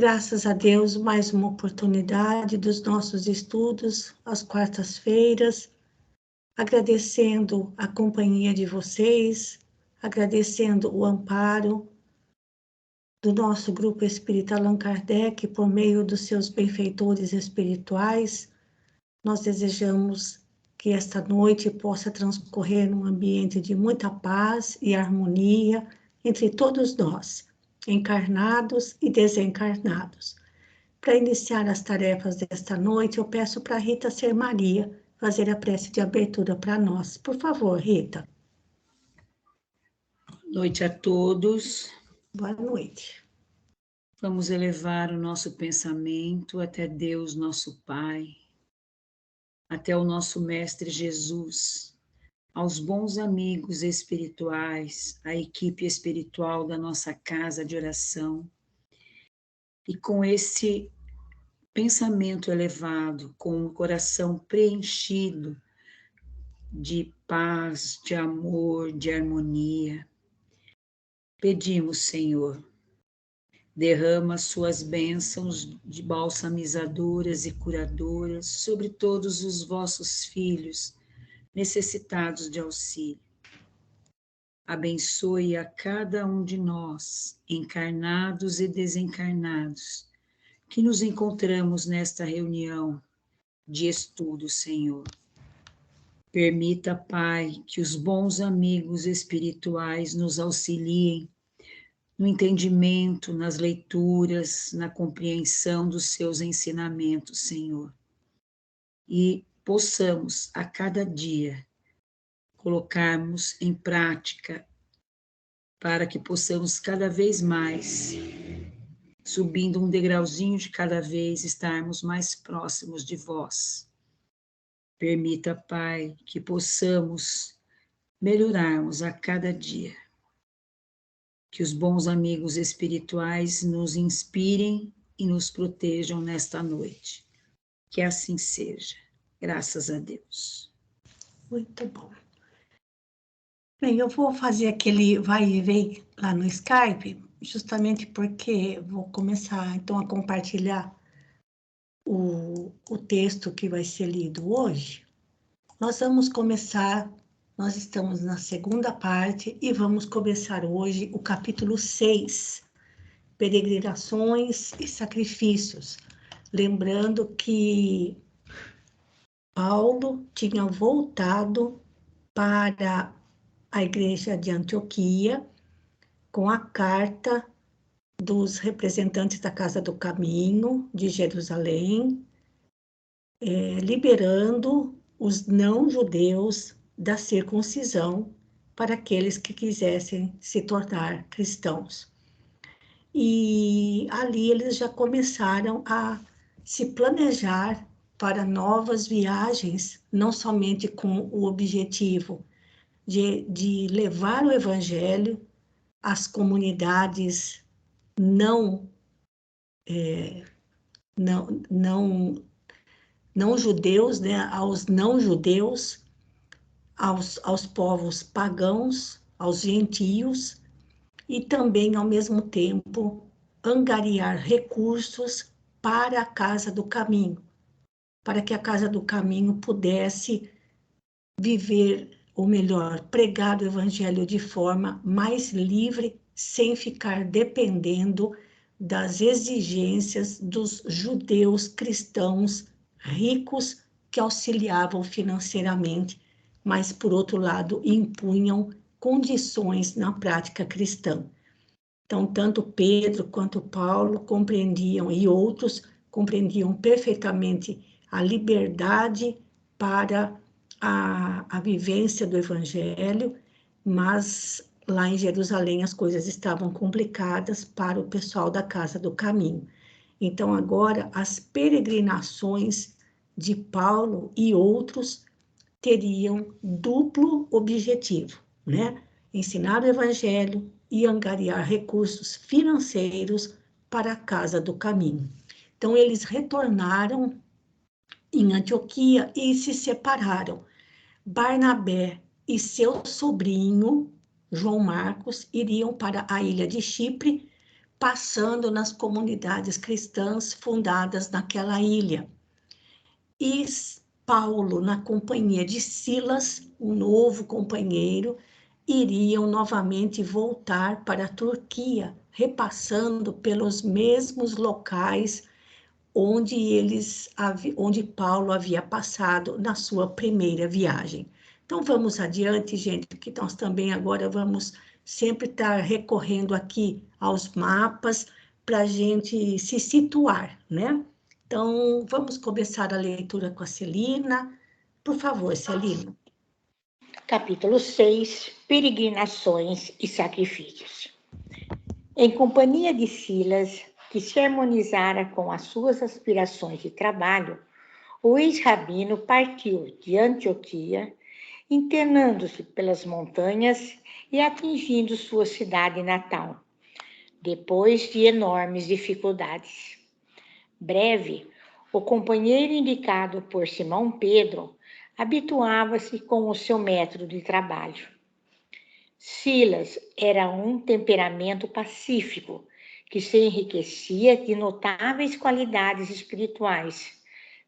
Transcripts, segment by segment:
Graças a Deus, mais uma oportunidade dos nossos estudos às quartas-feiras, agradecendo a companhia de vocês, agradecendo o amparo do nosso grupo espírita Allan Kardec por meio dos seus benfeitores espirituais. Nós desejamos que esta noite possa transcorrer num ambiente de muita paz e harmonia entre todos nós, encarnados e desencarnados. Para iniciar as tarefas desta noite, eu peço para Rita Ser Maria fazer a prece de abertura para nós. Por favor, Rita. Boa noite a todos. Boa noite. Vamos elevar o nosso pensamento até Deus, nosso Pai, até o nosso Mestre Jesus, aos bons amigos espirituais, à equipe espiritual da nossa casa de oração. E com esse pensamento elevado, com o coração preenchido de paz, de amor, de harmonia, pedimos, Senhor, derrama suas bênçãos de balsamizadoras e curadoras sobre todos os vossos filhos necessitados de auxílio. Abençoe a cada um de nós, encarnados e desencarnados, que nos encontramos nesta reunião de estudo, Senhor. Permita, Pai, que os bons amigos espirituais nos auxiliem no entendimento, nas leituras, na compreensão dos seus ensinamentos, Senhor. E possamos, a cada dia, colocarmos em prática para que possamos cada vez mais, subindo um degrauzinho de cada vez, estarmos mais próximos de vós. Permita, Pai, que possamos melhorarmos a cada dia. Que os bons amigos espirituais nos inspirem e nos protejam nesta noite. Que assim seja. Graças a Deus. Muito bom. Bem, eu vou fazer aquele vai e vem lá no Skype, justamente porque vou começar, então, a compartilhar o texto que vai ser lido hoje. Nós vamos começar, nós estamos na segunda parte e vamos começar hoje o capítulo 6, Peregrinações e Sacrifícios. Lembrando que Paulo tinha voltado para a igreja de Antioquia com a carta dos representantes da Casa do Caminho de Jerusalém, liberando os não-judeus da circuncisão para aqueles que quisessem se tornar cristãos. E ali eles já começaram a se planejar para novas viagens, não somente com o objetivo de levar o evangelho às comunidades não judeus, né, aos não judeus, aos povos pagãos, aos gentios, e também, ao mesmo tempo, angariar recursos para a Casa do Caminho, para que a Casa do Caminho pudesse viver, ou melhor, pregar o Evangelho de forma mais livre, sem ficar dependendo das exigências dos judeus cristãos ricos que auxiliavam financeiramente, mas, por outro lado, impunham condições na prática cristã. Então, tanto Pedro quanto Paulo compreendiam, e outros compreendiam perfeitamente a liberdade para a vivência do Evangelho, mas lá em Jerusalém as coisas estavam complicadas para o pessoal da Casa do Caminho. Então, agora, as peregrinações de Paulo e outros teriam duplo objetivo, né? Ensinar o Evangelho e angariar recursos financeiros para a Casa do Caminho. Então, eles retornaram em Antioquia e se separaram. Barnabé e seu sobrinho, João Marcos, iriam para a ilha de Chipre passando nas comunidades cristãs fundadas naquela ilha. E Paulo, na companhia de Silas, um novo companheiro, iriam novamente voltar para a Turquia, repassando pelos mesmos locais onde Paulo havia passado na sua primeira viagem. Então vamos adiante, gente, porque nós também agora vamos sempre estar recorrendo aqui aos mapas para a gente se situar, né? Então vamos começar a leitura com a Celina. Por favor, Celina. Capítulo 6, Peregrinações e Sacrifícios. Em companhia de Silas, que se harmonizara com as suas aspirações de trabalho, o ex-rabino partiu de Antioquia, internando-se pelas montanhas e atingindo sua cidade natal, depois de enormes dificuldades. Breve, o companheiro indicado por Simão Pedro habituava-se com o seu método de trabalho. Silas era um temperamento pacífico, que se enriquecia de notáveis qualidades espirituais,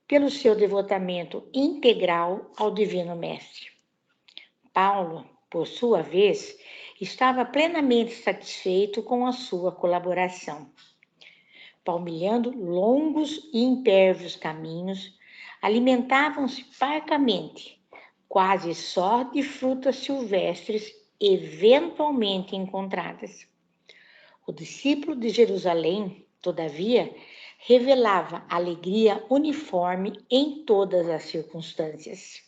pelo seu devotamento integral ao Divino Mestre. Paulo, por sua vez, estava plenamente satisfeito com a sua colaboração. Palmilhando longos e impervios caminhos, alimentavam-se parcamente, quase só de frutas silvestres eventualmente encontradas. O discípulo de Jerusalém, todavia, revelava alegria uniforme em todas as circunstâncias.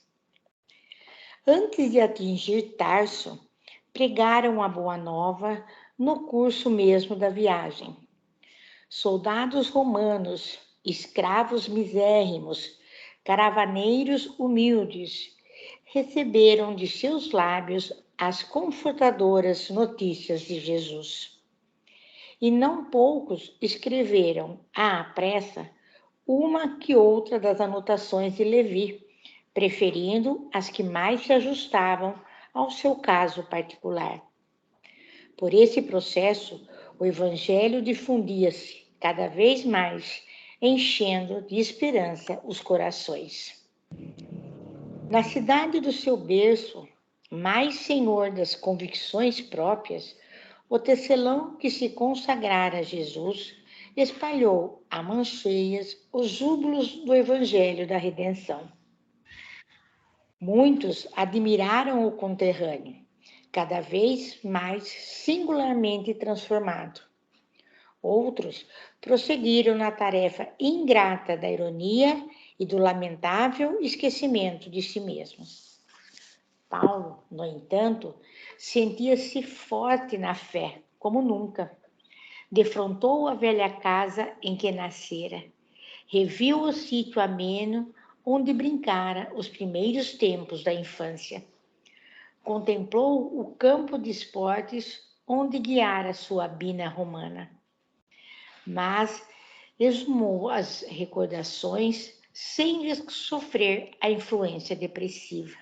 Antes de atingir Tarso, pregaram a boa nova no curso mesmo da viagem. Soldados romanos, escravos misérrimos, caravaneiros humildes, receberam de seus lábios as confortadoras notícias de Jesus. E não poucos escreveram, à pressa, uma que outra das anotações de Levi, preferindo as que mais se ajustavam ao seu caso particular. Por esse processo, o Evangelho difundia-se cada vez mais, enchendo de esperança os corações. Na cidade do seu berço, mais senhor das convicções próprias, o tecelão que se consagrara a Jesus espalhou a mãos cheias os júbilos do Evangelho da Redenção. Muitos admiraram o conterrâneo, cada vez mais singularmente transformado. Outros prosseguiram na tarefa ingrata da ironia e do lamentável esquecimento de si mesmo. Paulo, no entanto, sentia-se forte na fé, como nunca. Defrontou a velha casa em que nascera, reviu o sítio ameno onde brincara os primeiros tempos da infância. Contemplou o campo de esportes onde guiara sua bina romana. Mas exumou as recordações sem sofrer a influência depressiva,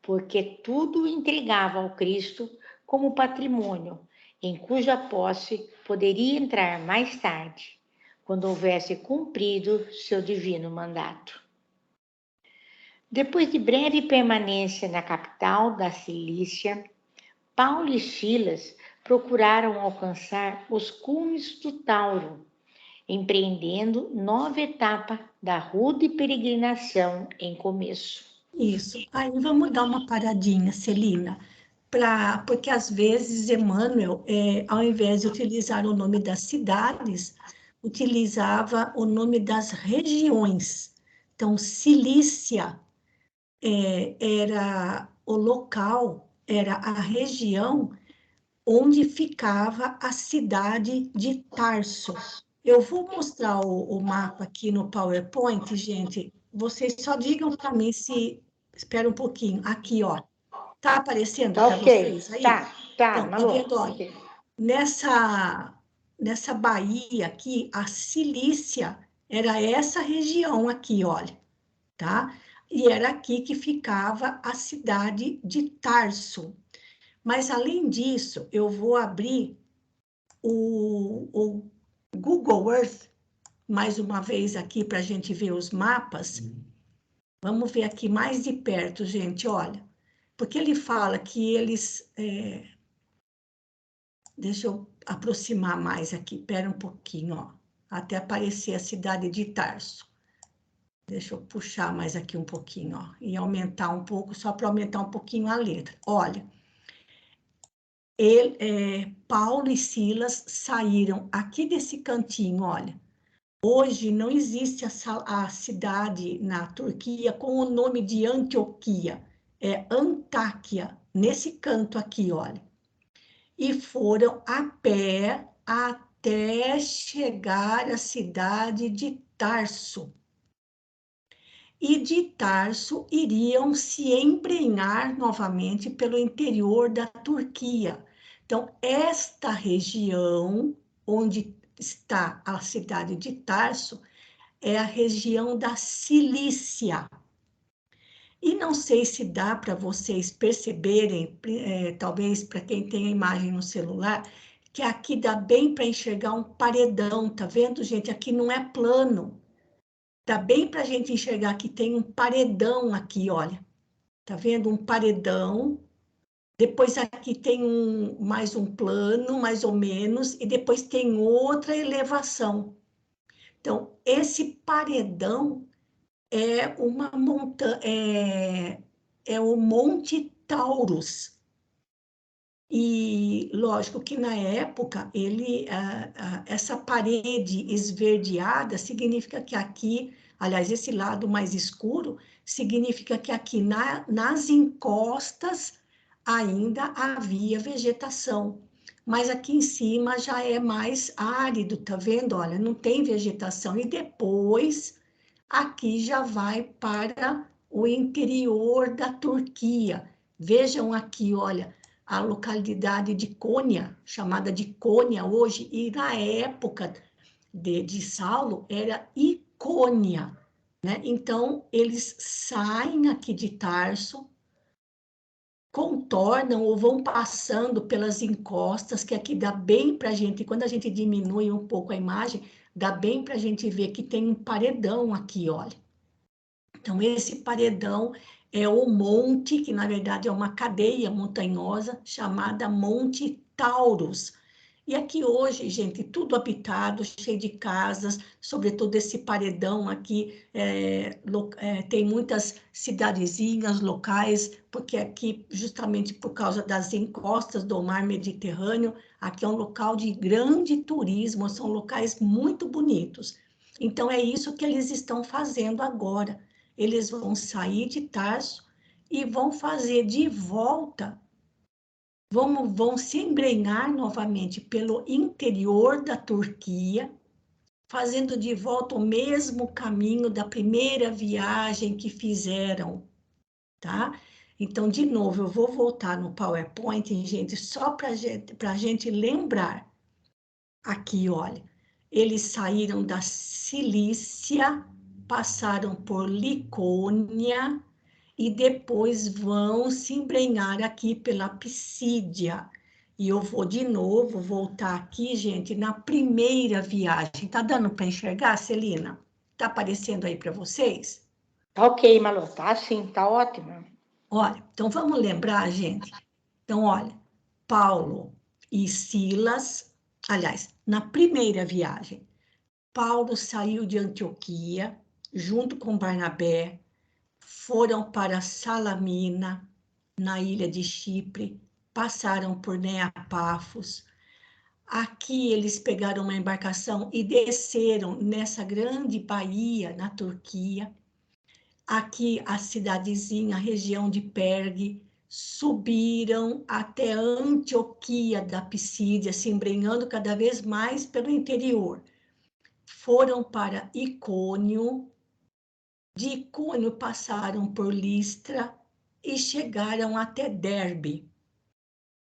porque tudo entregava ao Cristo como patrimônio, em cuja posse poderia entrar mais tarde, quando houvesse cumprido seu divino mandato. Depois de breve permanência na capital da Cilícia, Paulo e Silas procuraram alcançar os cumes do Tauro, empreendendo nova etapa da rude peregrinação em começo. Isso. Aí vamos dar uma paradinha, Celina, porque às vezes Emmanuel, ao invés de utilizar o nome das cidades, utilizava o nome das regiões. Então, Cilícia era o local, era a região onde ficava a cidade de Tarso. Eu vou mostrar o mapa aqui no PowerPoint, gente. Vocês só digam para mim se... Espera um pouquinho. Aqui, ó. Tá aparecendo para vocês aí? Tá, Então, Malu. tá vendo, olha, nessa baía aqui, a Cilícia era essa região aqui, olha, tá? E era aqui que ficava a cidade de Tarso. Mas, além disso, eu vou abrir o Google Earth, mais uma vez aqui para a gente ver os mapas. Vamos ver aqui mais de perto, gente, olha. Porque ele fala que eles... Deixa eu aproximar mais aqui, espera um pouquinho, ó, até aparecer a cidade de Tarso. Deixa eu puxar mais aqui um pouquinho, ó, e aumentar um pouco, só para aumentar um pouquinho a letra. Olha, Paulo e Silas saíram aqui desse cantinho, olha. Hoje não existe a cidade na Turquia com o nome de Antioquia, é Antáquia, nesse canto aqui, olha. E foram a pé até chegar à cidade de Tarso. E de Tarso iriam se embrenhar novamente pelo interior da Turquia. Então, esta região onde está a cidade de Tarso é a região da Cilícia. E não sei se dá para vocês perceberem, talvez para quem tem a imagem no celular, que aqui dá bem para enxergar um paredão, tá vendo, gente? Aqui não é plano. Dá bem para a gente enxergar que tem um paredão aqui, olha. Tá vendo? Um paredão. Depois aqui tem mais um plano, mais ou menos, e depois tem outra elevação. Então, esse paredão é uma montanha, é o Monte Taurus. E lógico que na época essa parede esverdeada significa que aqui, aliás, esse lado mais escuro significa que aqui nas encostas ainda havia vegetação. Mas aqui em cima já é mais árido, tá vendo? Olha, não tem vegetação. E depois aqui já vai para o interior da Turquia. Vejam aqui, olha, a localidade de Cônia, chamada de Cônia hoje, e na época de Saulo era Icônia, né? Então, eles saem aqui de Tarso, contornam ou vão passando pelas encostas, que aqui dá bem para a gente, quando a gente diminui um pouco a imagem, dá bem para a gente ver que tem um paredão aqui, olha. Então, esse paredão é o monte, que na verdade é uma cadeia montanhosa, chamada Monte Taurus. E aqui hoje, gente, tudo habitado, cheio de casas, sobretudo esse paredão aqui, tem muitas cidadezinhas locais, porque aqui, justamente por causa das encostas do mar Mediterrâneo, aqui é um local de grande turismo, são locais muito bonitos. Então, é isso que eles estão fazendo agora. Eles vão sair de Tarso e vão fazer de volta, vão se embrenhar novamente pelo interior da Turquia, fazendo de volta o mesmo caminho da primeira viagem que fizeram, tá? Então, de novo, eu vou voltar no PowerPoint, gente, só para a gente lembrar. Aqui, olha, eles saíram da Cilícia, passaram por Licônia e depois vão se embrenhar aqui pela Pisídia. E eu vou de novo voltar aqui, gente, na primeira viagem. Tá dando para enxergar, Celina? Tá aparecendo aí para vocês? Tá ok, Malu, tá sim, tá ótimo. Olha, então vamos lembrar, gente. Então, olha, Paulo e Silas, aliás, na primeira viagem, Paulo saiu de Antioquia, junto com Barnabé, foram para Salamina, na ilha de Chipre, passaram por Neapafos. Aqui eles pegaram uma embarcação e desceram nessa grande baía na Turquia. Aqui a cidadezinha, a região de Pergue, subiram até Antioquia da Pisídia, se embrenhando cada vez mais pelo interior. Foram para Icônio, de Icônio passaram por Listra e chegaram até Derbe.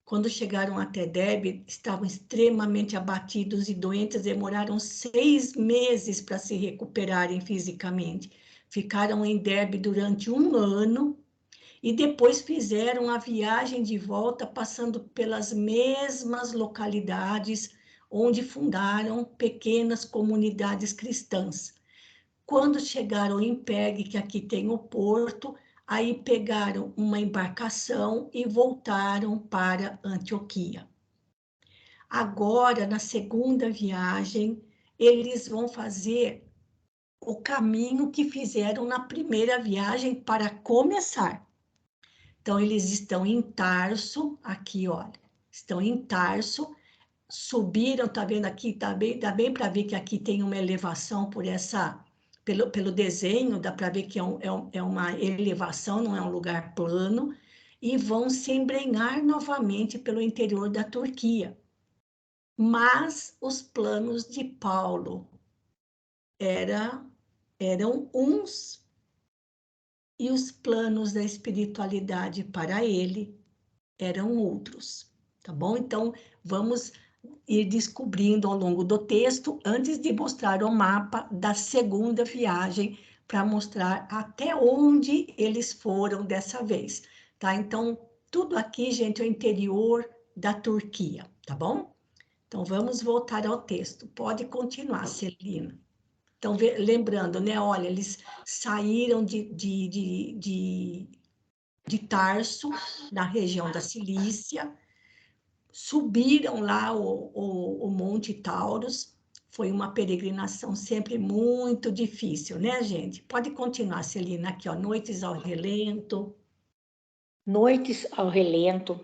Quando chegaram até Derbe, estavam extremamente abatidos e doentes, demoraram 6 meses para se recuperarem fisicamente. Ficaram em Derbe durante 1 ano e depois fizeram a viagem de volta, passando pelas mesmas localidades onde fundaram pequenas comunidades cristãs. Quando chegaram em Pergue, que aqui tem o porto, aí pegaram uma embarcação e voltaram para Antioquia. Agora, na segunda viagem, eles vão fazer o caminho que fizeram na primeira viagem para começar. Então, eles estão em Tarso, aqui, olha, estão em Tarso, subiram, tá vendo aqui, dá bem para ver que aqui tem uma elevação por pelo desenho, dá para ver que é uma elevação, não é um lugar plano, e vão se embrenhar novamente pelo interior da Turquia. Mas os planos de Paulo eram uns, e os planos da espiritualidade para ele eram outros, tá bom? Então, vamos ir descobrindo ao longo do texto, antes de mostrar o mapa da segunda viagem, para mostrar até onde eles foram dessa vez, tá? Então, tudo aqui, gente, é o interior da Turquia, tá bom? Então, vamos voltar ao texto. Pode continuar, Celina. Então, lembrando, né? Olha, eles saíram de Tarso, na região da Cilícia, subiram lá o Monte Taurus. Foi uma peregrinação sempre muito difícil, né, gente? Pode continuar, Celina, aqui, ó, noites ao relento. Noites ao relento,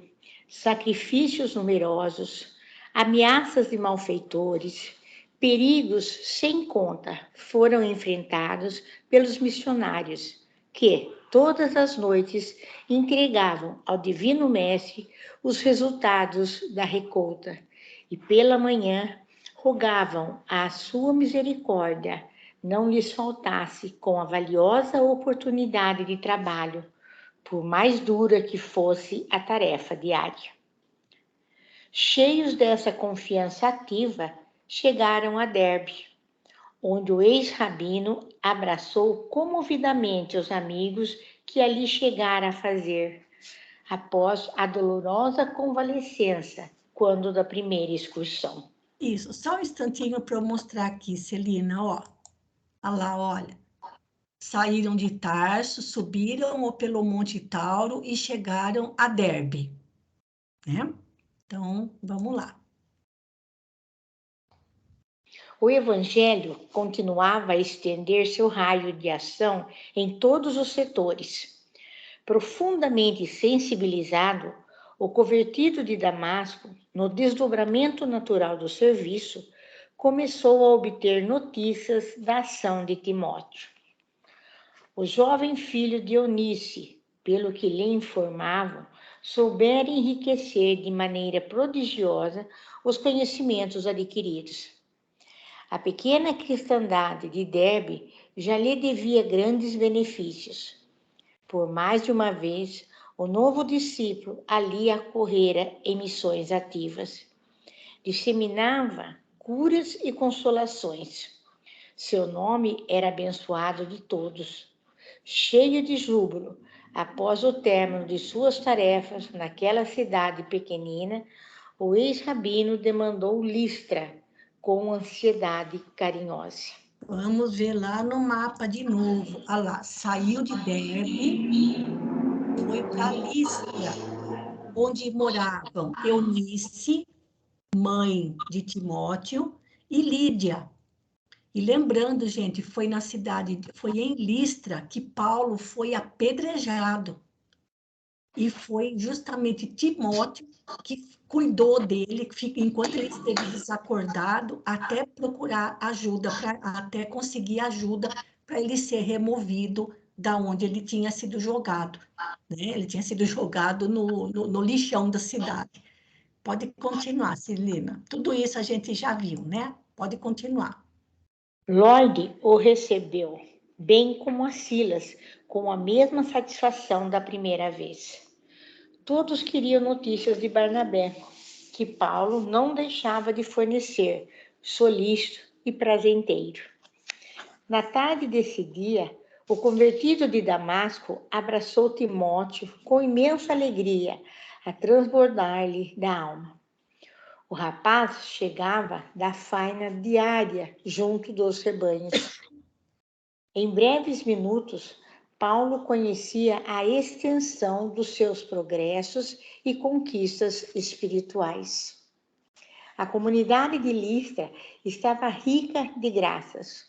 sacrifícios numerosos, ameaças de malfeitores, perigos sem conta foram enfrentados pelos missionários, que, todas as noites, entregavam ao Divino Mestre os resultados da recolta e, pela manhã, rogavam à sua misericórdia não lhes faltasse com a valiosa oportunidade de trabalho, por mais dura que fosse a tarefa diária. Cheios dessa confiança ativa, chegaram a Derbe, onde o ex-rabino abraçou comovidamente os amigos que ali chegara a fazer, após a dolorosa convalescença, quando da primeira excursão. Isso, só um instantinho para eu mostrar aqui, Celina, ó. Olha lá, olha. Saíram de Tarso, subiram pelo Monte Tauro e chegaram a Derbe, né? Então, vamos lá. O Evangelho continuava a estender seu raio de ação em todos os setores. Profundamente sensibilizado, o convertido de Damasco, no desdobramento natural do serviço, começou a obter notícias da ação de Timóteo. O jovem filho de Eunice, pelo que lhe informavam, soubera enriquecer de maneira prodigiosa os conhecimentos adquiridos. A pequena cristandade de Derbe já lhe devia grandes benefícios. Por mais de uma vez, o novo discípulo ali acorrera em missões ativas. Disseminava curas e consolações. Seu nome era abençoado de todos. Cheio de júbilo, após o término de suas tarefas naquela cidade pequenina, o ex-rabino demandou Listra com ansiedade carinhosa. Vamos ver lá no mapa de novo. Olha lá, saiu de Derbe, foi para Listra, onde moravam Eunice, mãe de Timóteo, e Lídia. E lembrando, gente, foi em Listra que Paulo foi apedrejado. E foi justamente Timóteo que cuidou dele, enquanto ele esteve desacordado, até procurar ajuda, até conseguir ajuda para ele ser removido da onde ele tinha sido jogado. Né? Ele tinha sido jogado no lixão da cidade. Pode continuar, Celina. Tudo isso a gente já viu, né? Pode continuar. Lloyd o recebeu, bem como a Silas, com a mesma satisfação da primeira vez. Todos queriam notícias de Barnabé, que Paulo não deixava de fornecer, solícito e prazenteiro. Na tarde desse dia, o convertido de Damasco abraçou Timóteo com imensa alegria, a transbordar-lhe da alma. O rapaz chegava da faina diária junto dos rebanhos. Em breves minutos, Paulo conhecia a extensão dos seus progressos e conquistas espirituais. A comunidade de Listra estava rica de graças.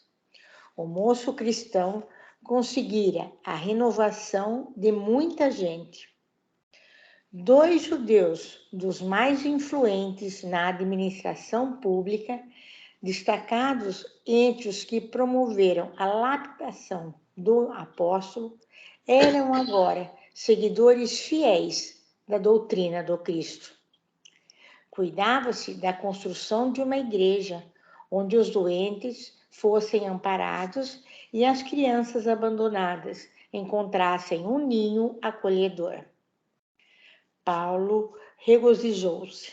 O moço cristão conseguira a renovação de muita gente. 2 judeus dos mais influentes na administração pública, destacados entre os que promoveram a lapidação do apóstolo, eram agora seguidores fiéis da doutrina do Cristo. Cuidava-se da construção de uma igreja, onde os doentes fossem amparados e as crianças abandonadas encontrassem um ninho acolhedor. Paulo regozijou-se.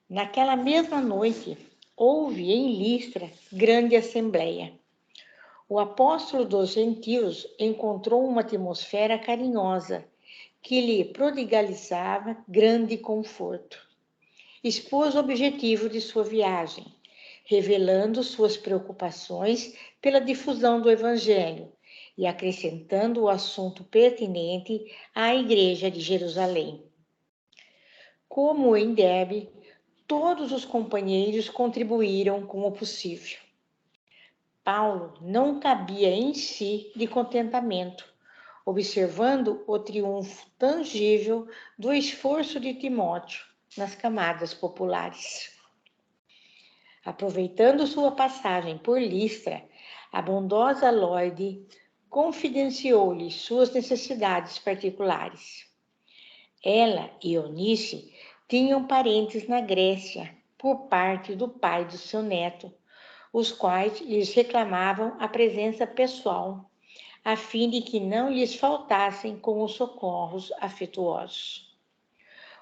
Naquela mesma noite, houve em Listra grande assembleia. O apóstolo dos gentios encontrou uma atmosfera carinhosa que lhe prodigalizava grande conforto. Expôs o objetivo de sua viagem, revelando suas preocupações pela difusão do Evangelho e acrescentando o assunto pertinente à Igreja de Jerusalém. Como em Derbe, todos os companheiros contribuíram com o possível. Paulo não cabia em si de contentamento, observando o triunfo tangível do esforço de Timóteo nas camadas populares. Aproveitando sua passagem por Listra, a bondosa Lorde confidenciou-lhe suas necessidades particulares. Ela e Eunice tinham parentes na Grécia, por parte do pai do seu neto, os quais lhes reclamavam a presença pessoal, a fim de que não lhes faltassem com os socorros afetuosos.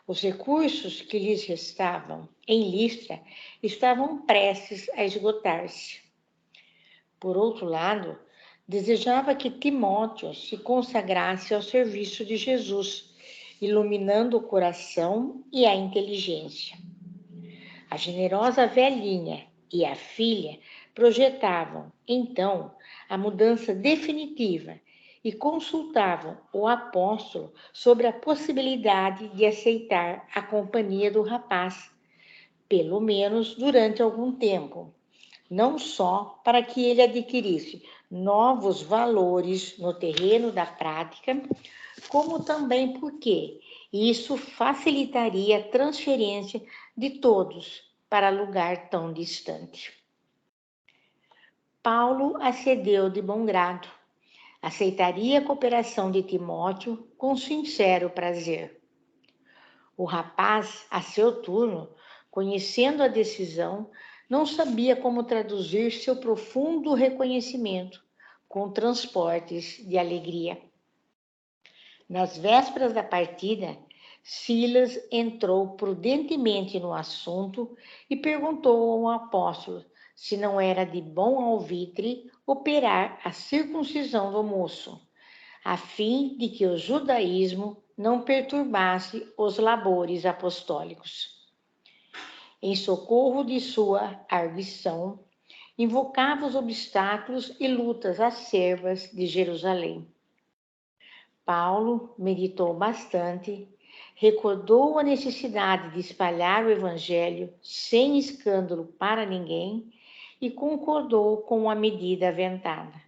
Os recursos que lhes restavam em Listra estavam prestes a esgotar-se. Por outro lado, desejava que Timóteo se consagrasse ao serviço de Jesus, iluminando o coração e a inteligência. A generosa velhinha e a filha projetavam, então, a mudança definitiva e consultavam o apóstolo sobre a possibilidade de aceitar a companhia do rapaz, pelo menos durante algum tempo, não só para que ele adquirisse novos valores no terreno da prática, como também porque isso facilitaria a transferência de todos para lugar tão distante. Paulo acedeu de bom grado. Aceitaria a cooperação de Timóteo com sincero prazer. O rapaz, a seu turno, conhecendo a decisão, não sabia como traduzir seu profundo reconhecimento com transportes de alegria. Nas vésperas da partida, Silas entrou prudentemente no assunto e perguntou ao apóstolo se não era de bom alvitre operar a circuncisão do moço, a fim de que o judaísmo não perturbasse os labores apostólicos. Em socorro de sua arguição, invocava os obstáculos e lutas acerbas de Jerusalém. Paulo meditou bastante, recordou a necessidade de espalhar o evangelho sem escândalo para ninguém e concordou com a medida aventada.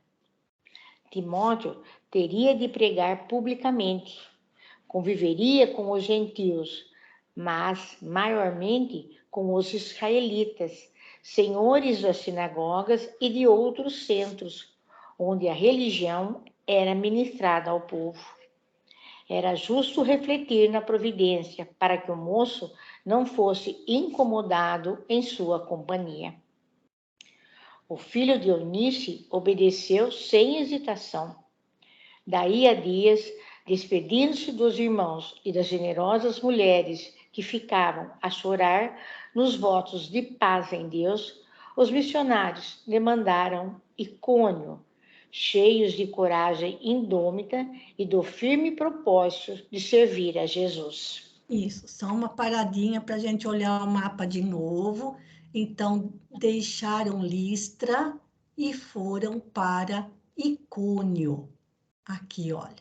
Timóteo teria de pregar publicamente, conviveria com os gentios, mas maiormente com os israelitas, senhores das sinagogas e de outros centros, onde a religião era ministrada ao povo. Era justo refletir na providência para que o moço não fosse incomodado em sua companhia. O filho de Eunice obedeceu sem hesitação. Daí a dias, despedindo-se dos irmãos e das generosas mulheres que ficavam a chorar nos votos de paz em Deus, os missionários demandaram Icônio, cheios de coragem indômita e do firme propósito de servir a Jesus. Isso, só uma paradinha para a gente olhar o mapa de novo. Então, deixaram Listra e foram para Icônio. Aqui, olha.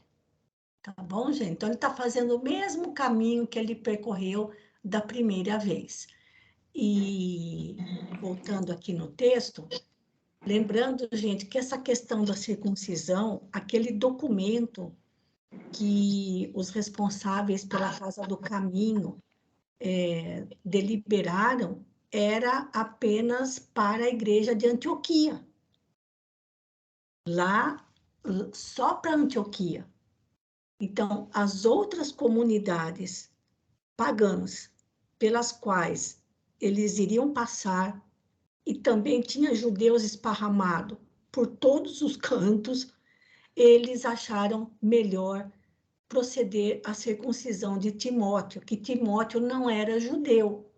Tá bom, gente? Então, ele está fazendo o mesmo caminho que ele percorreu da primeira vez. E, voltando aqui no texto, lembrando, gente, que essa questão da circuncisão, aquele documento que os responsáveis pela Casa do Caminho deliberaram, era apenas para a igreja de Antioquia. Lá, só para Antioquia. Então, as outras comunidades pagãs pelas quais eles iriam passar, e também tinha judeus esparramados por todos os cantos, eles acharam melhor proceder à circuncisão de Timóteo, que Timóteo não era judeu.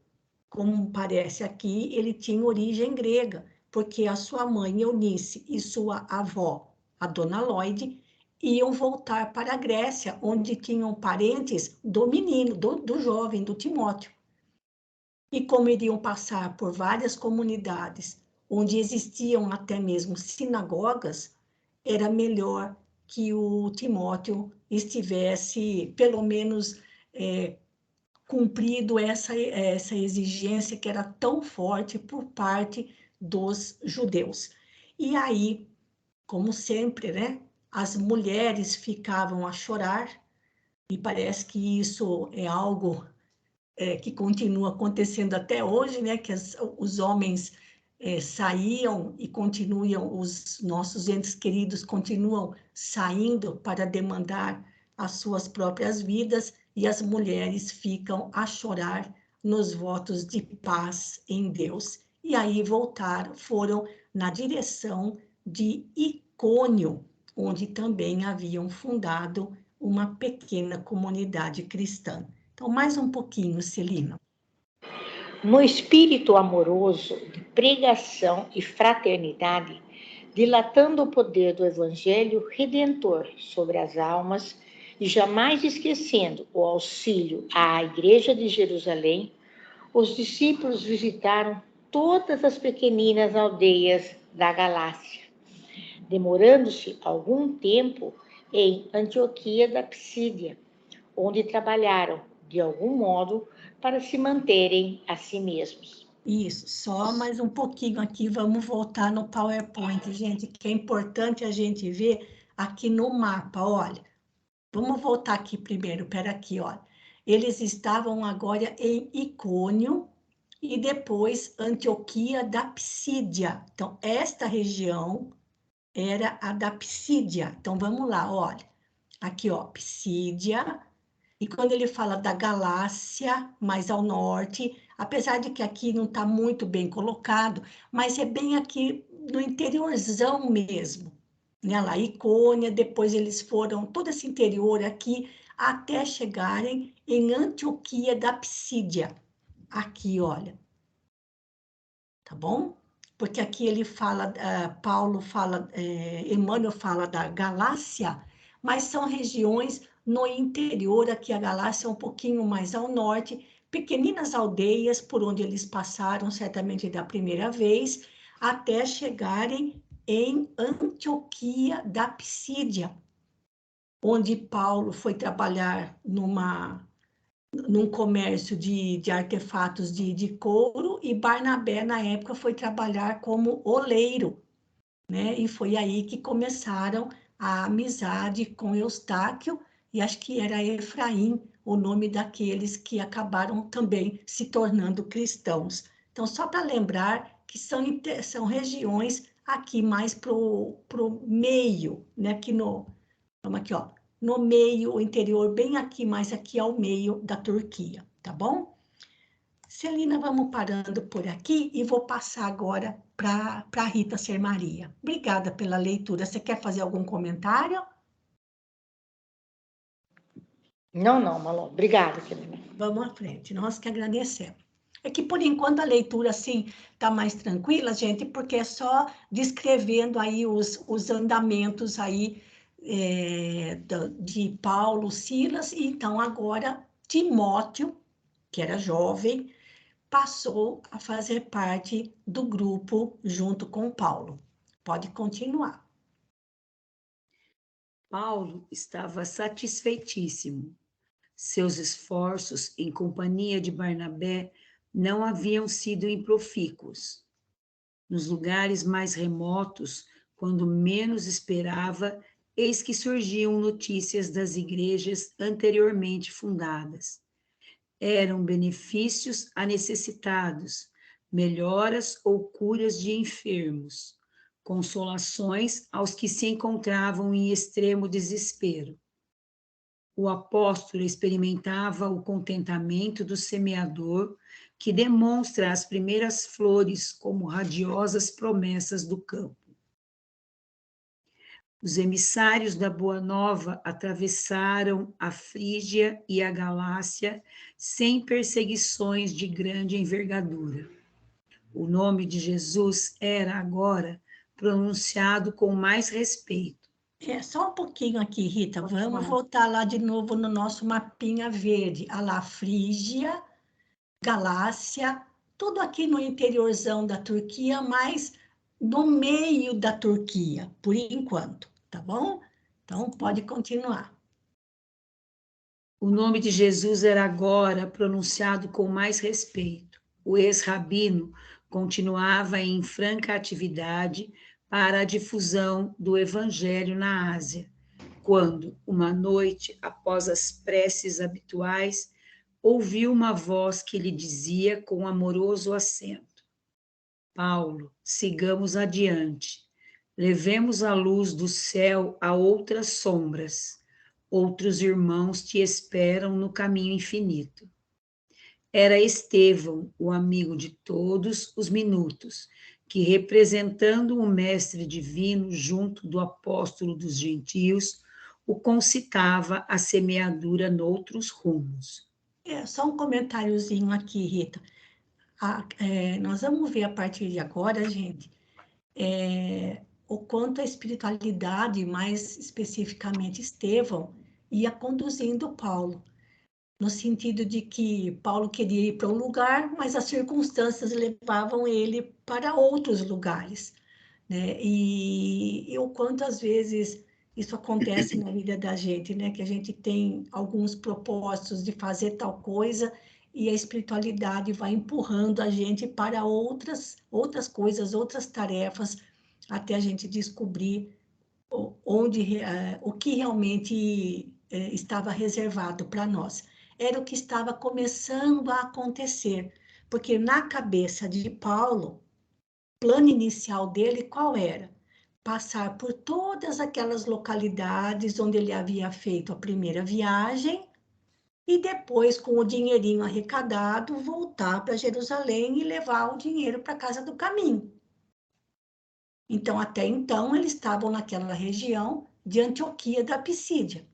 Como parece aqui, ele tinha origem grega, porque a sua mãe Eunice e sua avó, a dona Lloyd, iam voltar para a Grécia, onde tinham parentes do menino, do jovem, do Timóteo. E como iriam passar por várias comunidades, onde existiam até mesmo sinagogas, era melhor que o Timóteo estivesse, pelo menos, cumprido essa exigência que era tão forte por parte dos judeus. E aí, como sempre, né, as mulheres ficavam a chorar, e parece que isso é algo que continua acontecendo até hoje, né, que os homens saíam e continuam, os nossos entes queridos continuam saindo para demandar as suas próprias vidas, e as mulheres ficam a chorar nos votos de paz em Deus. E aí foram na direção de Icônio, onde também haviam fundado uma pequena comunidade cristã. Então, mais um pouquinho, Celina. No espírito amoroso de pregação e fraternidade, dilatando o poder do Evangelho Redentor sobre as almas e jamais esquecendo o auxílio à Igreja de Jerusalém, os discípulos visitaram todas as pequeninas aldeias da Galácia, demorando-se algum tempo em Antioquia da Psídia, onde trabalharam, de algum modo, para se manterem a si mesmos. Isso, só mais um pouquinho aqui, vamos voltar no PowerPoint, gente, que é importante a gente ver aqui no mapa, olha. Vamos voltar aqui primeiro, pera aqui, olha. Eles estavam agora em Icônio e depois Antioquia da Psídia. Então, esta região era a da Psídia. Então, vamos lá, olha. Aqui, ó, Psídia. E quando ele fala da Galácia, mais ao norte, apesar de que aqui não está muito bem colocado, mas é bem aqui no interiorzão mesmo, né? Lá, Icônia, depois eles foram todo esse interior aqui, até chegarem em Antioquia da Psídia. Aqui, olha. Tá bom? Porque aqui ele fala, Paulo fala, Emmanuel fala da Galácia, mas são regiões no interior, aqui a Galácia é um pouquinho mais ao norte, pequeninas aldeias por onde eles passaram, certamente da primeira vez, até chegarem em Antioquia da Psídia, onde Paulo foi trabalhar num comércio de artefatos de couro, e Barnabé, na época, foi trabalhar como oleiro, né? E foi aí que começaram a amizade com Eustáquio, e acho que era Efraim, o nome daqueles que acabaram também se tornando cristãos. Então, só para lembrar que são regiões aqui mais para o meio, né? Vamos aqui, ó, no meio, o interior, bem aqui, mais aqui ao meio da Turquia, tá bom? Celina, vamos parando por aqui e vou passar agora para a Rita Ser Maria. Obrigada pela leitura. Você quer fazer algum comentário? Não, Malô. Obrigada, Celina. Vamos à frente, nós que agradecemos. É que, por enquanto, a leitura, assim, está mais tranquila, gente, porque é só descrevendo aí os andamentos aí de Paulo, Silas, e então agora Timóteo, que era jovem, passou a fazer parte do grupo junto com Paulo. Pode continuar. Paulo estava satisfeitíssimo. Seus esforços em companhia de Barnabé não haviam sido improfícuos. Nos lugares mais remotos, quando menos esperava, eis que surgiam notícias das igrejas anteriormente fundadas. Eram benefícios a necessitados, melhoras ou curas de enfermos, consolações aos que se encontravam em extremo desespero. O apóstolo experimentava o contentamento do semeador, que demonstra as primeiras flores como radiosas promessas do campo. Os emissários da Boa Nova atravessaram a Frígia e a Galácia sem perseguições de grande envergadura. O nome de Jesus era agora pronunciado com mais respeito. Só um pouquinho aqui, Rita. Vamos voltar lá de novo no nosso mapinha verde. A lá, Frígia, Galácia, tudo aqui no interiorzão da Turquia, mas no meio da Turquia, por enquanto, tá bom? Então, pode continuar. O nome de Jesus era agora pronunciado com mais respeito. O ex-rabino continuava em franca atividade para a difusão do evangelho na Ásia, quando, uma noite, após as preces habituais, ouviu uma voz que lhe dizia com amoroso acento: Paulo, sigamos adiante, levemos a luz do céu a outras sombras. Outros irmãos te esperam no caminho infinito. Era Estevão, o amigo de todos os minutos, que, representando o Mestre Divino junto do apóstolo dos gentios, o concitava a semeadura noutros rumos. Só um comentáriozinho aqui, Rita. Nós vamos ver a partir de agora, gente, o quanto a espiritualidade, mais especificamente Estevão, ia conduzindo Paulo, no sentido de que Paulo queria ir para um lugar, mas as circunstâncias levavam ele para outros lugares, né? E o quanto às vezes isso acontece na vida da gente, né? Que a gente tem alguns propósitos de fazer tal coisa e a espiritualidade vai empurrando a gente para outras coisas, outras tarefas, até a gente descobrir o que realmente estava reservado para nós. Era o que estava começando a acontecer, porque na cabeça de Paulo, o plano inicial dele qual era? Passar por todas aquelas localidades onde ele havia feito a primeira viagem e depois, com o dinheirinho arrecadado, voltar para Jerusalém e levar o dinheiro para a casa do caminho. Então, até então, eles estavam naquela região de Antioquia da Pisídia,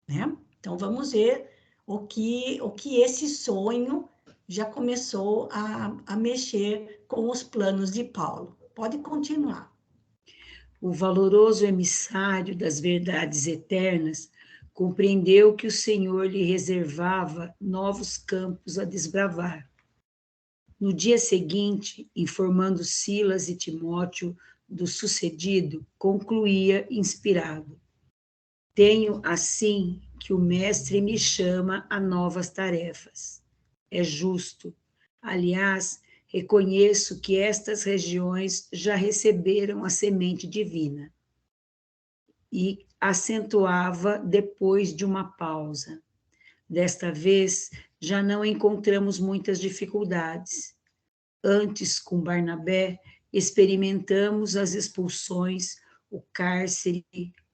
né? Então, vamos ver o que esse sonho já começou a mexer com os planos de Paulo. Pode continuar. O valoroso emissário das verdades eternas compreendeu que o Senhor lhe reservava novos campos a desbravar. No dia seguinte, informando Silas e Timóteo do sucedido, concluía inspirado: Tenho, assim, que o Mestre me chama a novas tarefas. É justo. Aliás, reconheço que estas regiões já receberam a semente divina. E acentuava depois de uma pausa. Desta vez, já não encontramos muitas dificuldades. Antes, com Barnabé, experimentamos as expulsões, o cárcere,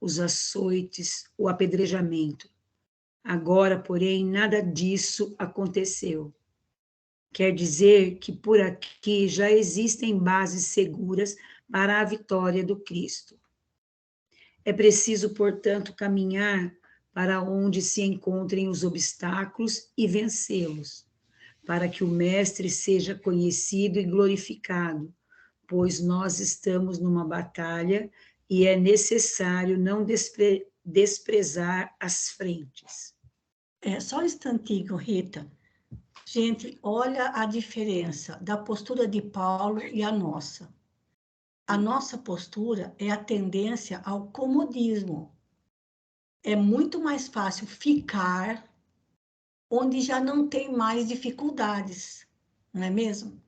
os açoites, o apedrejamento. Agora, porém, nada disso aconteceu. Quer dizer que por aqui já existem bases seguras para a vitória do Cristo. É preciso, portanto, caminhar para onde se encontrem os obstáculos e vencê-los, para que o Mestre seja conhecido e glorificado, pois nós estamos numa batalha e é necessário não desprezar as frentes. Só um instantinho, Rita. Gente, olha a diferença da postura de Paulo e a nossa. A nossa postura é a tendência ao comodismo. É muito mais fácil ficar onde já não tem mais dificuldades, não é mesmo?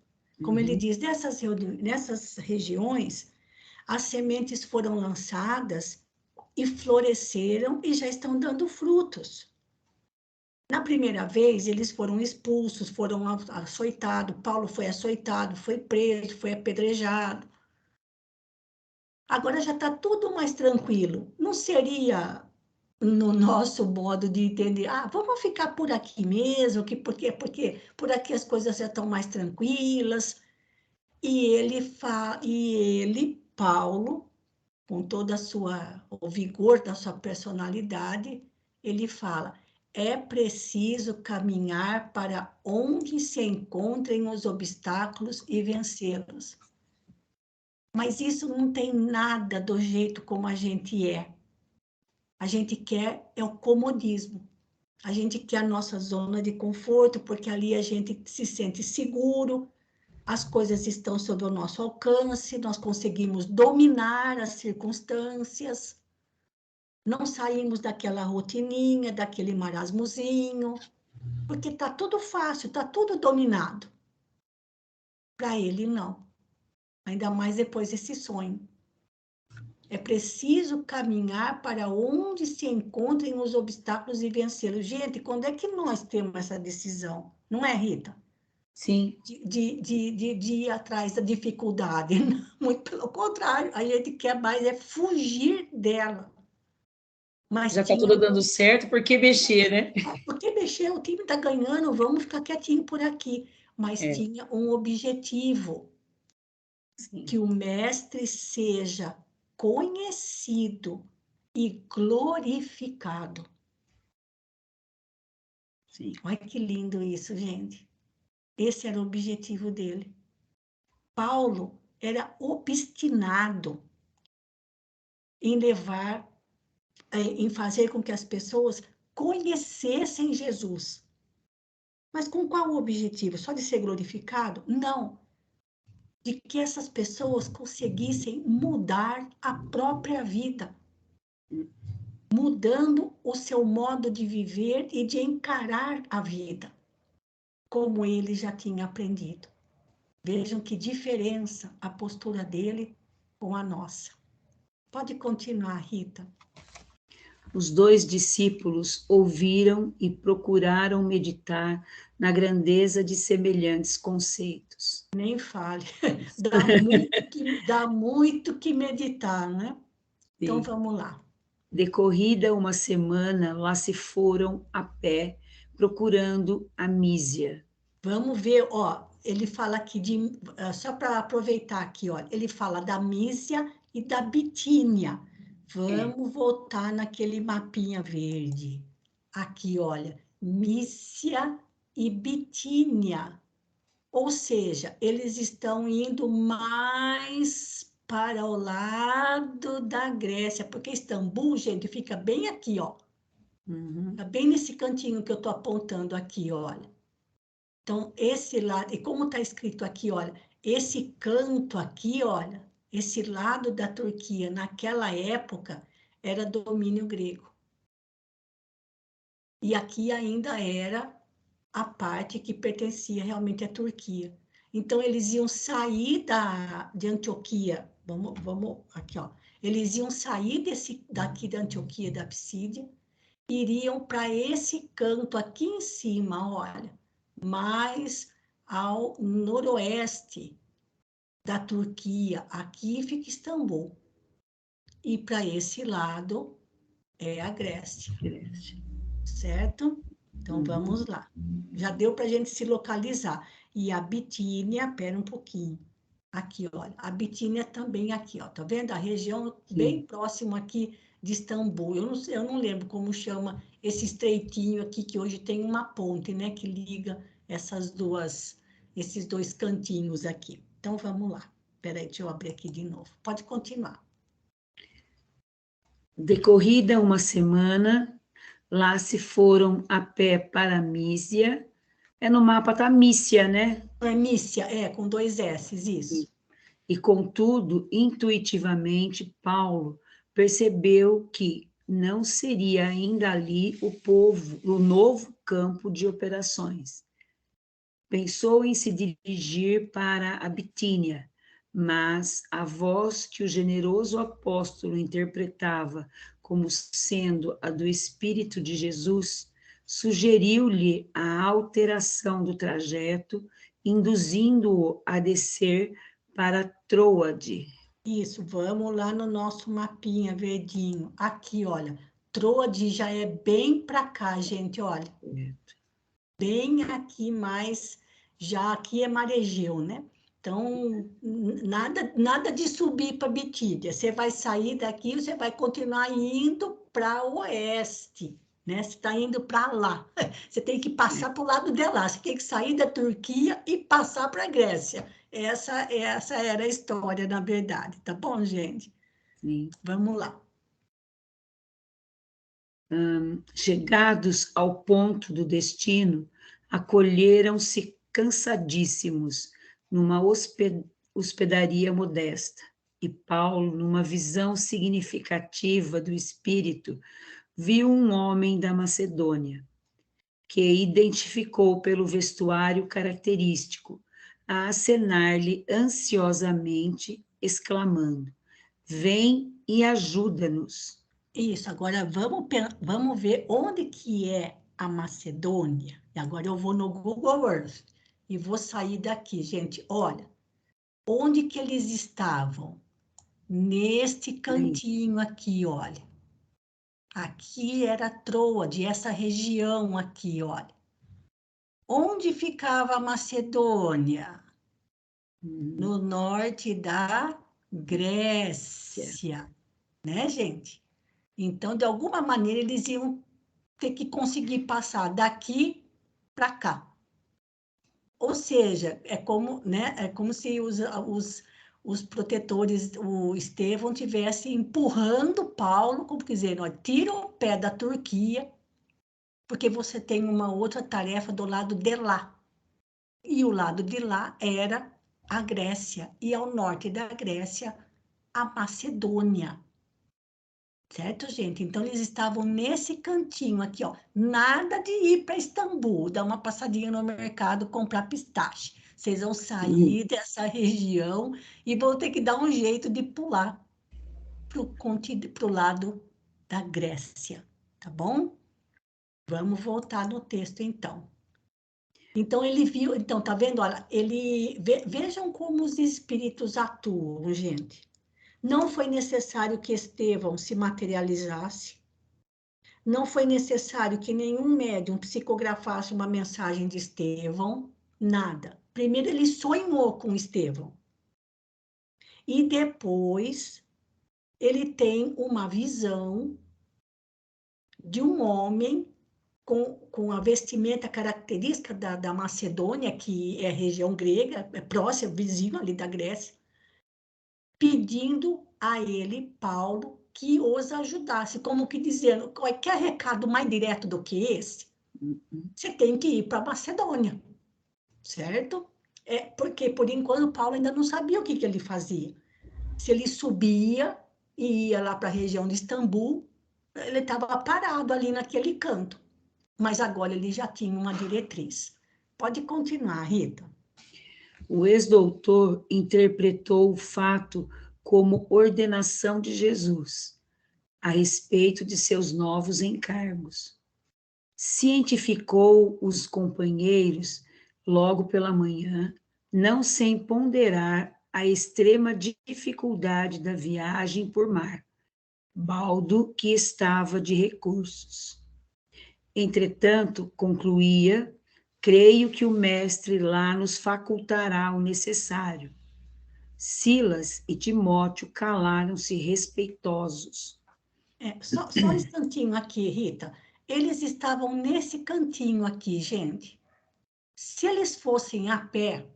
Como ele diz, nessas regiões, as sementes foram lançadas e floresceram e já estão dando frutos. Na primeira vez, eles foram expulsos, foram açoitados, Paulo foi açoitado, foi preso, foi apedrejado. Agora já está tudo mais tranquilo. Não seria, no nosso modo de entender, vamos ficar por aqui mesmo, porque por aqui as coisas já estão mais tranquilas. E ele, Paulo, com toda o vigor da sua personalidade, ele fala: é preciso caminhar para onde se encontrem os obstáculos e vencê-los. Mas isso não tem nada do jeito como a gente é. A gente quer o comodismo. A gente quer a nossa zona de conforto, porque ali a gente se sente seguro, as coisas estão sob o nosso alcance, nós conseguimos dominar as circunstâncias, não saímos daquela rotininha, daquele marasmozinho, porque está tudo fácil, está tudo dominado. Para ele, não. Ainda mais depois desse sonho. É preciso caminhar para onde se encontrem os obstáculos e vencê-los. Gente, quando é que nós temos essa decisão? Não é, Rita? Sim. De ir atrás da dificuldade. Muito pelo contrário, a gente quer mais fugir dela. Mas Já está tudo dando certo, por que mexer, né? Por que mexer? O time está ganhando, vamos ficar quietinho por aqui. Mas tinha um objetivo, Sim. que o mestre seja conhecido e glorificado. Sim. Olha que lindo isso, gente. Esse era o objetivo dele. Paulo era obstinado em em fazer com que as pessoas conhecessem Jesus. Mas com qual objetivo? Só de ser glorificado? Não. De que essas pessoas conseguissem mudar a própria vida, mudando o seu modo de viver e de encarar a vida, como ele já tinha aprendido. Vejam que diferença a postura dele com a nossa. Pode continuar, Rita. Os 2 discípulos ouviram e procuraram meditar na grandeza de semelhantes conceitos. Nem fale. Dá muito que meditar, né? Então, vamos lá. Decorrida uma semana, lá se foram a pé, procurando a Mísia. Vamos ver, ele fala aqui só para aproveitar aqui, ele fala da Mísia e da Bitínia. Vamos voltar naquele mapinha verde. Aqui, olha, Mísia e Bitínia. Ou seja, eles estão indo mais para o lado da Grécia, porque Istambul, gente, fica bem aqui, ó. Fica bem nesse cantinho que eu estou apontando aqui, olha. Então, esse lado, e como está escrito aqui, olha, esse canto aqui, olha, esse lado da Turquia, naquela época, era domínio grego. E aqui ainda era a parte que pertencia realmente à Turquia. Então, eles iam sair de Antioquia, vamos aqui, ó. Eles iam sair daqui da Antioquia, da Psídia, iriam para esse canto aqui em cima, olha, mais ao noroeste da Turquia. Aqui fica Istambul. E para esse lado é a Grécia. Certo? Então, vamos lá. Já deu para a gente se localizar. E a Bitínia, pera um pouquinho. Aqui, olha. A Bitínia também aqui, ó. Tá vendo? A região bem próxima aqui de Istambul. Eu não lembro como chama esse estreitinho aqui, que hoje tem uma ponte, né? Que liga esses dois cantinhos aqui. Então, vamos lá. Peraí, deixa eu abrir aqui de novo. Pode continuar. Decorrida uma semana, Lá se foram a pé para Mísia. No mapa tá Mícia, né? É Mícia, com 2 S's, isso. E, contudo, intuitivamente, Paulo percebeu que não seria ainda ali o novo campo de operações. Pensou em se dirigir para a Bitínia, mas a voz que o generoso apóstolo interpretava como sendo a do Espírito de Jesus sugeriu-lhe a alteração do trajeto, induzindo-o a descer para Troade. Isso, vamos lá no nosso mapinha verdinho. Aqui, olha, Troade já é bem para cá, gente, olha. Bem aqui, mas já aqui é Maregeu, né? Então, nada de subir para Bitínia. Você vai sair daqui, você vai continuar indo para o oeste, né? Você está indo para lá. Você tem que passar para o lado de lá. Você tem que sair da Turquia e passar para a Grécia. Essa era a história, na verdade. Tá bom, gente? Sim. Vamos lá. Chegados ao ponto do destino, acolheram-se cansadíssimos numa hospedaria modesta. E Paulo, numa visão significativa do Espírito, viu um homem da Macedônia, que identificou pelo vestuário característico, a acenar-lhe ansiosamente, exclamando: "Vem e ajuda-nos." Isso, agora vamos ver onde que é a Macedônia. E agora eu vou no Google Earth e vou sair daqui, gente. Olha, onde que eles estavam? Neste cantinho aqui, olha. Aqui era Troade, essa região aqui, olha. Onde ficava a Macedônia? No norte da Grécia, né, gente? Então, de alguma maneira, eles iam ter que conseguir passar daqui para cá. Ou seja, né, é como se os protetores, o Estevão, tivesse empurrando Paulo, como dizendo, ó, tira o pé da Turquia, porque você tem uma outra tarefa do lado de lá. E o lado de lá era a Grécia, e ao norte da Grécia, a Macedônia. Certo, gente? Então, eles estavam nesse cantinho aqui, ó. Nada de ir para Istambul, dar uma passadinha no mercado, comprar pistache. Vocês vão sair dessa região e vão ter que dar um jeito de pular para o lado da Grécia, tá bom? Vamos voltar no texto, então. Então, ele viu... Então, tá vendo? Olha, vejam como os espíritos atuam, gente. Não foi necessário que Estevão se materializasse. Não foi necessário que nenhum médium psicografasse uma mensagem de Estevão, nada. Primeiro ele sonhou com Estevão. E depois ele tem uma visão de um homem com a vestimenta característica da Macedônia, que é região grega, é próximo, vizinho ali da Grécia, pedindo a ele, Paulo, que os ajudasse, como que dizendo, qualquer recado mais direto do que esse, você tem que ir para a Macedônia, certo? Porque, por enquanto, Paulo ainda não sabia o que ele fazia. Se ele subia e ia lá para a região de Istambul, ele estava parado ali naquele canto. Mas agora ele já tinha uma diretriz. Pode continuar, Rita. O ex-doutor interpretou o fato como ordenação de Jesus a respeito de seus novos encargos. Cientificou os companheiros logo pela manhã, não sem ponderar a extrema dificuldade da viagem por mar, baldo que estava de recursos. Entretanto, concluía: creio que o mestre lá nos facultará o necessário. Silas e Timóteo calaram-se respeitosos. Só um instantinho aqui, Rita. Eles estavam nesse cantinho aqui, gente. Se eles fossem a pé,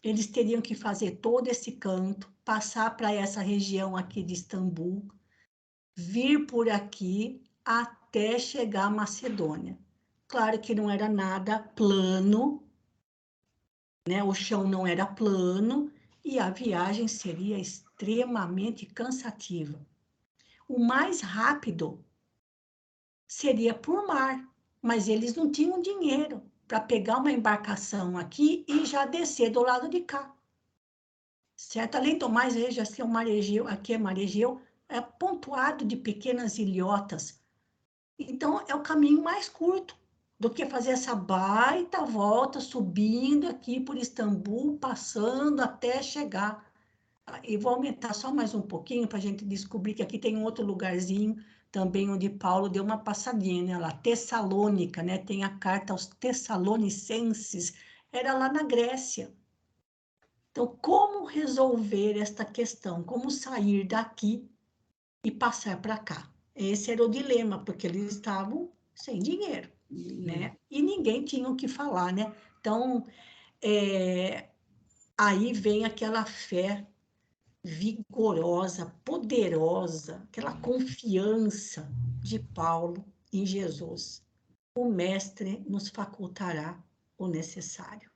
eles teriam que fazer todo esse canto, passar para essa região aqui de Istambul, vir por aqui, até chegar à Macedônia. Claro que não era nada plano, né? O chão não era plano e a viagem seria extremamente cansativa. O mais rápido seria por mar, mas eles não tinham dinheiro para pegar uma embarcação aqui e já descer do lado de cá. Certo? Além do mais, veja, assim, o mar Egeu, aqui é mar Egeu, é pontuado de pequenas ilhotas. Então, é o caminho mais curto do que fazer essa baita volta, subindo aqui por Istambul, passando até chegar. E vou aumentar só mais um pouquinho para a gente descobrir que aqui tem um outro lugarzinho também onde Paulo deu uma passadinha, né? Lá, Tessalônica, né? Tem a carta aos Tessalonicenses, era lá na Grécia. Então, como resolver esta questão? Como sair daqui e passar para cá? Esse era o dilema, porque eles estavam sem dinheiro, né? E ninguém tinha o que falar, né? Então, aí vem aquela fé vigorosa, poderosa, aquela confiança de Paulo em Jesus. O Mestre nos facultará o necessário.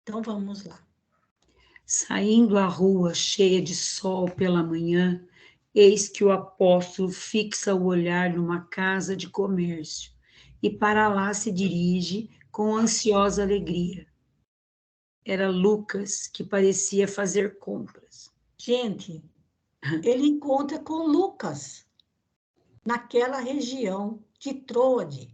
Então, vamos lá. Saindo à rua cheia de sol pela manhã, eis que o apóstolo fixa o olhar numa casa de comércio e para lá se dirige com ansiosa alegria. Era Lucas que parecia fazer compras. Gente, ele encontra com Lucas, naquela região de Troade.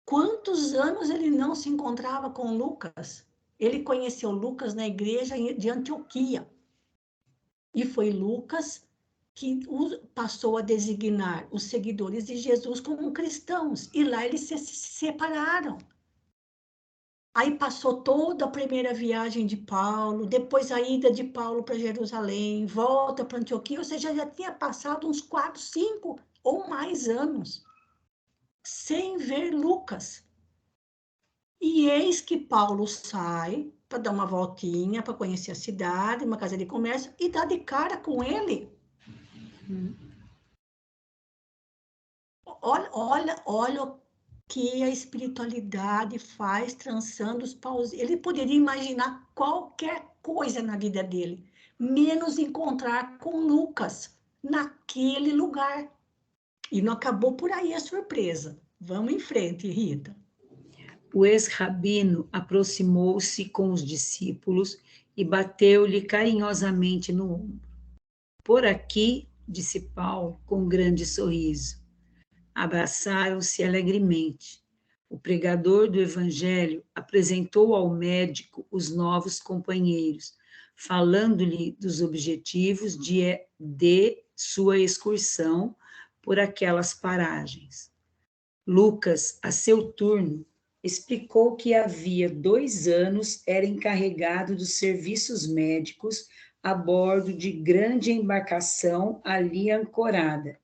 Quantos anos ele não se encontrava com Lucas? Ele conheceu Lucas na igreja de Antioquia. E foi Lucas que passou a designar os seguidores de Jesus como cristãos. E lá eles se separaram. Aí passou toda a primeira viagem de Paulo, depois a ida de Paulo para Jerusalém, volta para Antioquia, ou seja, já tinha passado uns 4, 5 ou mais anos sem ver Lucas. E eis que Paulo sai para dar uma voltinha, para conhecer a cidade, uma casa de comércio, e dá de cara com ele. Olha o que a espiritualidade faz trançando os paus. Ele poderia imaginar qualquer coisa na vida dele, menos encontrar com Lucas naquele lugar. E não acabou por aí a surpresa. Vamos em frente, Rita. O ex-rabino aproximou-se com os discípulos e bateu-lhe carinhosamente no ombro. Por aqui, disse Paulo com um grande sorriso. Abraçaram-se alegremente. O pregador do evangelho apresentou ao médico os novos companheiros, falando-lhe dos objetivos de sua excursão por aquelas paragens. Lucas, a seu turno, explicou que havia 2 anos era encarregado dos serviços médicos a bordo de grande embarcação ali ancorada,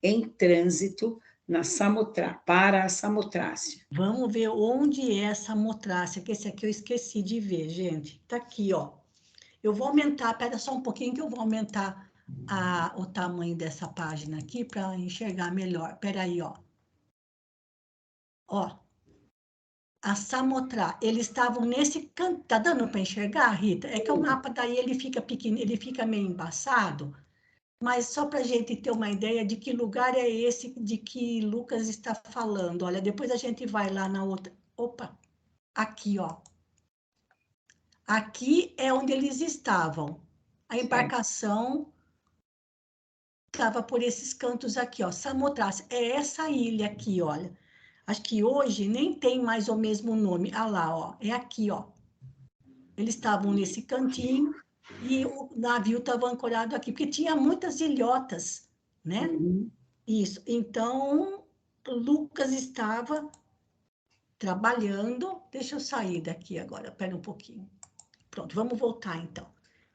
em trânsito para a Samotrácia. Vamos ver onde é a Samotrácia, que esse aqui eu esqueci de ver, gente. Tá aqui, ó. Eu vou aumentar, pera só um pouquinho que eu vou aumentar o tamanho dessa página aqui para enxergar melhor. Pera aí, ó. Ó, a Samotrá, eles estavam nesse canto, tá dando para enxergar, Rita? É que o mapa daí ele fica pequeno, ele fica meio embaçado, mas só para a gente ter uma ideia de que lugar é esse de que Lucas está falando. Olha, depois a gente vai lá na outra. Opa, aqui, ó. Aqui é onde eles estavam. A embarcação estava por esses cantos aqui, ó. Samotrácia é essa ilha aqui, olha. Acho que hoje nem tem mais o mesmo nome. Ah lá, ó. É aqui, ó. Eles estavam nesse cantinho e o navio estava ancorado aqui, porque tinha muitas ilhotas, né? Isso. Então, Lucas estava trabalhando. Deixa eu sair daqui agora, espera um pouquinho. Pronto, vamos voltar então.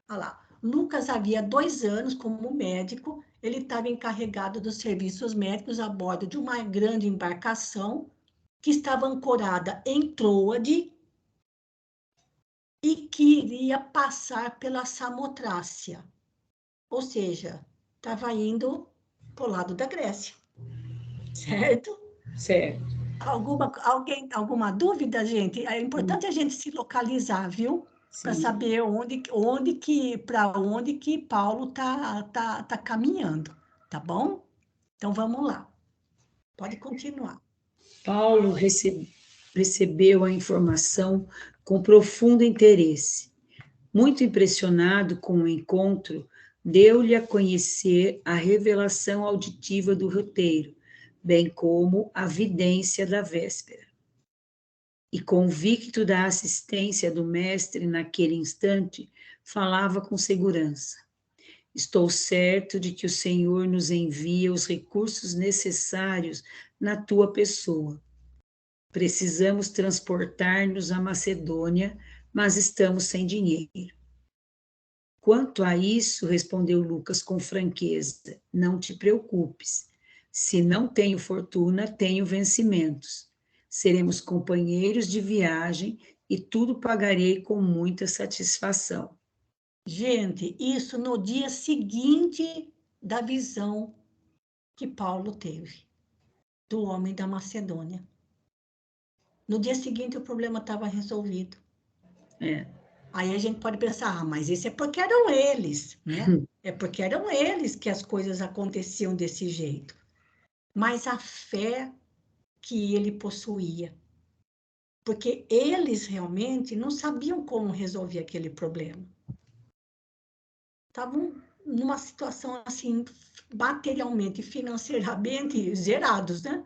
Olha lá. Lucas havia 2 anos como médico, ele estava encarregado dos serviços médicos a bordo de uma grande embarcação que estava ancorada em Troade e que iria passar pela Samotrácia, ou seja, estava indo para o lado da Grécia. Certo? Certo. Alguma dúvida, gente? É importante a gente se localizar, viu? Para Sim. saber para onde que Paulo tá caminhando, tá bom? Então vamos lá. Pode continuar. Paulo recebeu a informação com profundo interesse. Muito impressionado com o encontro, deu-lhe a conhecer a revelação auditiva do roteiro, bem como a vidência da véspera. E convicto da assistência do mestre naquele instante, falava com segurança. Estou certo de que o Senhor nos envia os recursos necessários na tua pessoa. Precisamos transportar-nos à Macedônia, mas estamos sem dinheiro. Quanto a isso, respondeu Lucas com franqueza, não te preocupes. Se não tenho fortuna, tenho vencimentos. Seremos companheiros de viagem e tudo pagarei com muita satisfação. Gente, isso no dia seguinte da visão que Paulo teve do homem da Macedônia. No dia seguinte, o problema estava resolvido. É. Aí a gente pode pensar, mas isso é porque eram eles, né? É porque eram eles que as coisas aconteciam desse jeito. Mas a fé que ele possuía, porque eles realmente não sabiam como resolver aquele problema. Estavam numa situação assim, materialmente, financeiramente zerados, né?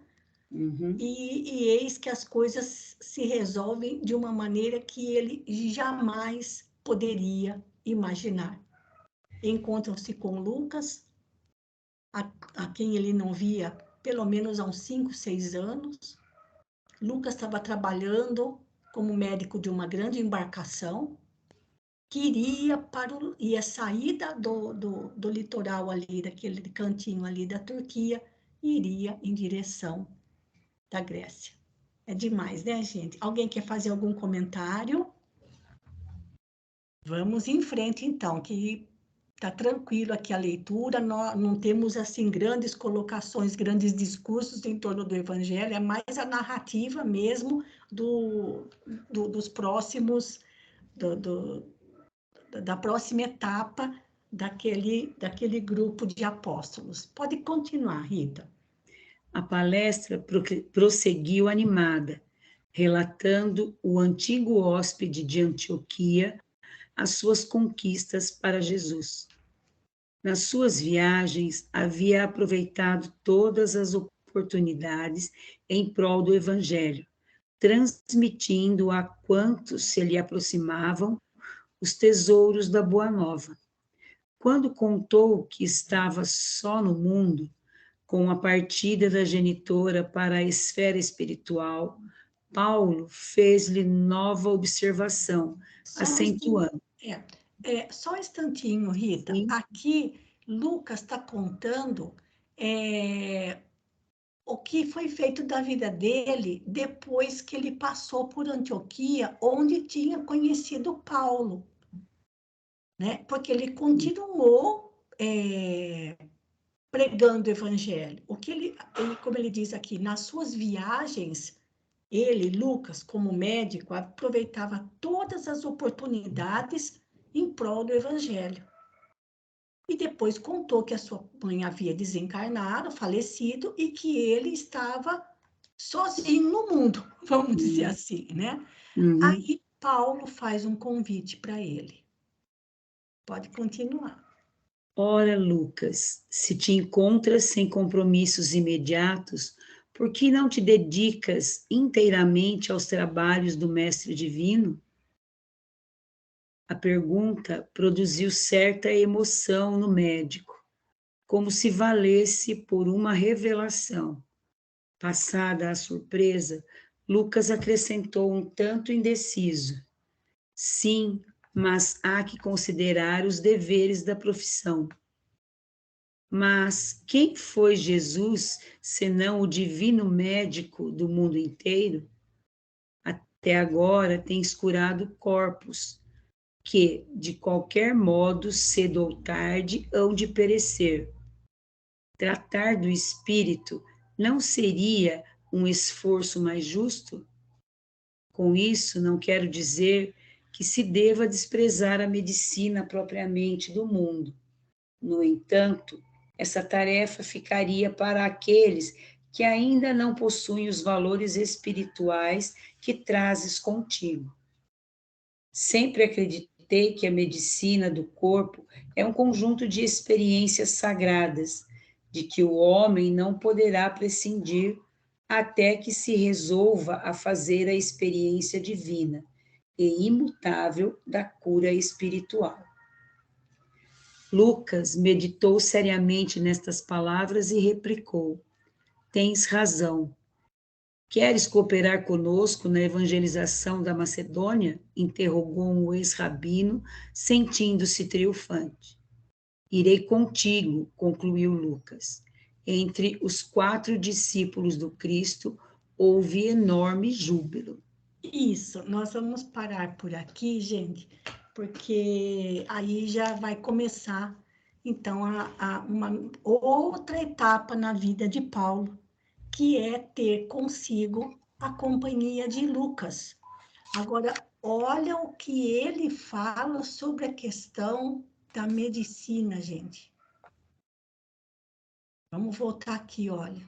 Uhum. E eis que as coisas se resolvem de uma maneira que ele jamais poderia imaginar. Encontram-se com Lucas, a quem ele não via pelo menos há uns 5, 6 anos. Lucas estava trabalhando como médico de uma grande embarcação que ia sair do litoral ali, daquele cantinho ali da Turquia, e iria em direção da Grécia. É demais, né, gente? Alguém quer fazer algum comentário? Vamos em frente, então, que está tranquilo aqui a leitura, nós não temos, assim, grandes colocações, grandes discursos em torno do Evangelho, é mais a narrativa mesmo dos próximos, da próxima etapa daquele grupo de apóstolos. Pode continuar, Rita. A palestra prosseguiu animada, relatando o antigo hóspede de Antioquia, as suas conquistas para Jesus. Nas suas viagens, havia aproveitado todas as oportunidades em prol do Evangelho, transmitindo a quantos se lhe aproximavam os tesouros da Boa Nova. Quando contou que estava só no mundo, com a partida da genitora para a esfera espiritual, Paulo fez-lhe nova observação, acentuando. Só um instantinho, Rita. Sim. Aqui, Lucas está contando o que foi feito da vida dele depois que ele passou por Antioquia, onde tinha conhecido Paulo, né? Porque ele continuou pregando o evangelho. Como ele diz aqui, nas suas viagens, ele, Lucas, como médico, aproveitava todas as oportunidades em prol do evangelho. E depois contou que a sua mãe havia desencarnado, falecido, e que ele estava sozinho no mundo, vamos dizer assim, né? Uhum. Aí Paulo faz um convite para ele. Pode continuar. Ora, Lucas, se te encontras sem compromissos imediatos, por que não te dedicas inteiramente aos trabalhos do Mestre Divino? A pergunta produziu certa emoção no médico, como se valesse por uma revelação. Passada a surpresa, Lucas acrescentou um tanto indeciso. Sim, mas há que considerar os deveres da profissão. Mas quem foi Jesus, senão o divino médico do mundo inteiro? Até agora tens curado corpos, que, de qualquer modo, cedo ou tarde, hão de perecer. Tratar do espírito não seria um esforço mais justo? Com isso, não quero dizer que se deva desprezar a medicina propriamente do mundo. No entanto, essa tarefa ficaria para aqueles que ainda não possuem os valores espirituais que trazes contigo. Sempre acreditei que a medicina do corpo é um conjunto de experiências sagradas, de que o homem não poderá prescindir até que se resolva a fazer a experiência divina e imutável da cura espiritual. Lucas meditou seriamente nestas palavras e replicou: Tens razão. Queres cooperar conosco na evangelização da Macedônia? Interrogou o ex-rabino, sentindo-se triunfante. Irei contigo, concluiu Lucas. Entre os 4 discípulos do Cristo houve enorme júbilo. Isso, nós vamos parar por aqui, gente, porque aí já vai começar, então, uma outra etapa na vida de Paulo, que é ter consigo a companhia de Lucas. Agora, olha o que ele fala sobre a questão da medicina, gente. Vamos voltar aqui, olha.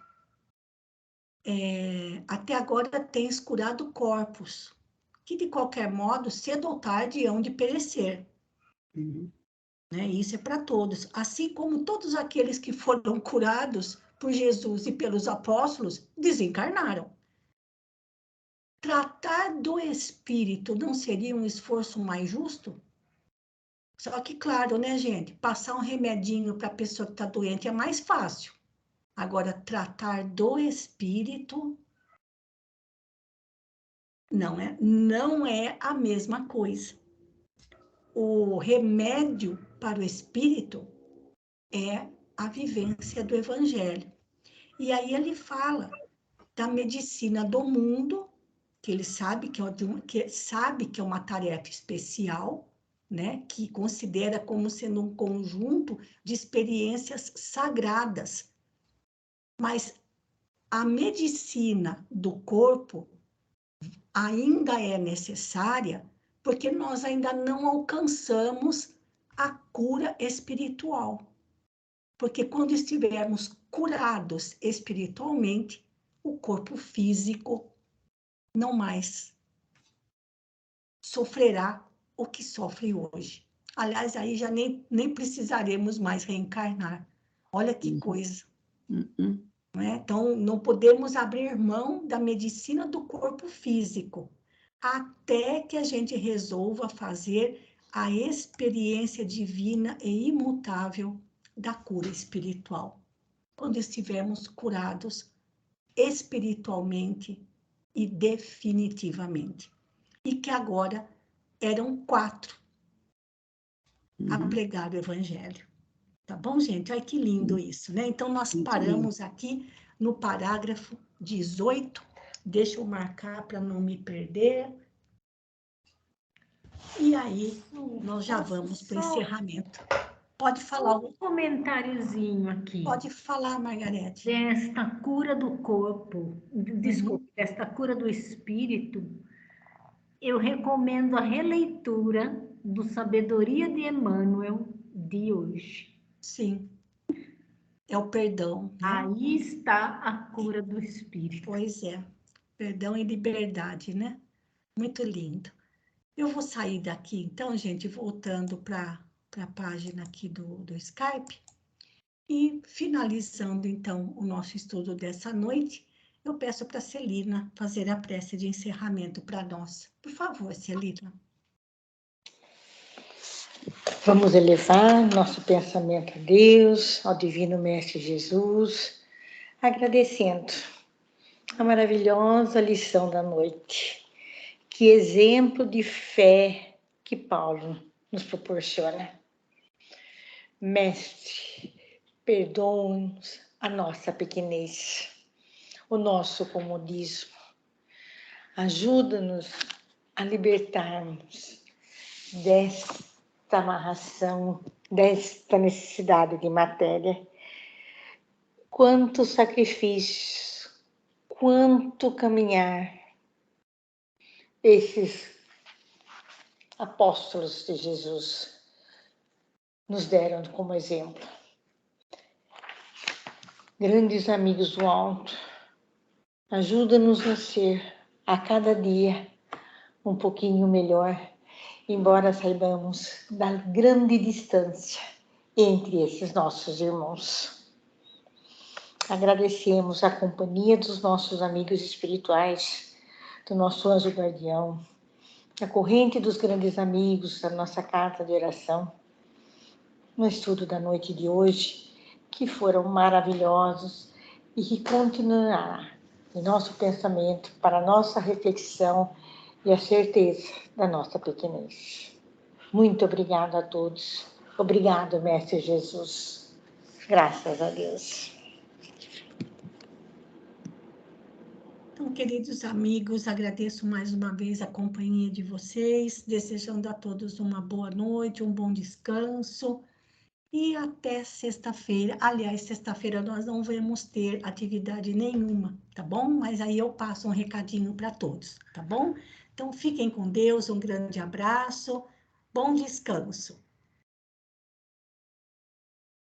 Até agora tens curado corpos, que de qualquer modo, cedo ou tarde, hão de perecer. Né? Isso é para todos. Assim como todos aqueles que foram curados por Jesus e pelos apóstolos desencarnaram. Tratar do espírito não seria um esforço mais justo? Só que, claro, né, gente? Passar um remedinho para a pessoa que está doente é mais fácil. Agora, tratar do espírito não é a mesma coisa. O remédio para o espírito é a vivência do evangelho. E aí ele fala da medicina do mundo, que ele sabe que é uma tarefa especial, né? Que considera como sendo um conjunto de experiências sagradas. Mas a medicina do corpo ainda é necessária porque nós ainda não alcançamos a cura espiritual. Porque quando estivermos curados espiritualmente, o corpo físico não mais sofrerá o que sofre hoje. Aliás, aí já nem precisaremos mais reencarnar. Olha que coisa. Não é? Então, não podemos abrir mão da medicina do corpo físico, até que a gente resolva fazer a experiência divina e imutável da cura espiritual. Quando estivermos curados espiritualmente e definitivamente. E que agora eram 4 a pregar o evangelho. Tá bom, gente? Olha que lindo isso, né? Então, nós paramos aqui no parágrafo 18. Deixa eu marcar para não me perder. E aí, nós já vamos para o encerramento. Pode falar. Um comentáriozinho aqui. Pode falar, Margarete. Desta cura do corpo, desculpe, desta cura do espírito, eu recomendo a releitura do Sabedoria de Emmanuel de hoje. Sim. É o perdão. Né? Aí está a cura do espírito. Pois é. Perdão e liberdade, né? Muito lindo. Eu vou sair daqui, então, gente, voltando para a página aqui do Skype. E finalizando, então, o nosso estudo dessa noite, eu peço para a Celina fazer a prece de encerramento para nós. Por favor, Celina. Vamos elevar nosso pensamento a Deus, ao Divino Mestre Jesus, agradecendo a maravilhosa lição da noite. Que exemplo de fé que Paulo nos proporciona. Mestre, perdoa-nos a nossa pequenez, o nosso comodismo. Ajuda-nos a libertarmos desta amarração, desta necessidade de matéria quanto sacrifício, quanto caminhar esses apóstolos de Jesus nos deram como exemplo. Grandes amigos do alto, ajuda-nos a ser a cada dia um pouquinho melhor, embora saibamos da grande distância entre esses nossos irmãos. Agradecemos a companhia dos nossos amigos espirituais, do nosso anjo guardião, a corrente dos grandes amigos, da nossa carta de oração, no estudo da noite de hoje, que foram maravilhosos e que continuará em nosso pensamento para a nossa reflexão e a certeza da nossa pequenez. Muito obrigado a todos. Obrigado, Mestre Jesus. Graças a Deus. Então, queridos amigos, agradeço mais uma vez a companhia de vocês, desejando a todos uma boa noite, um bom descanso e até sexta-feira. Aliás, sexta-feira nós não vamos ter atividade nenhuma, tá bom? Mas aí eu passo um recadinho para todos, tá bom? Então, fiquem com Deus, um grande abraço, bom descanso.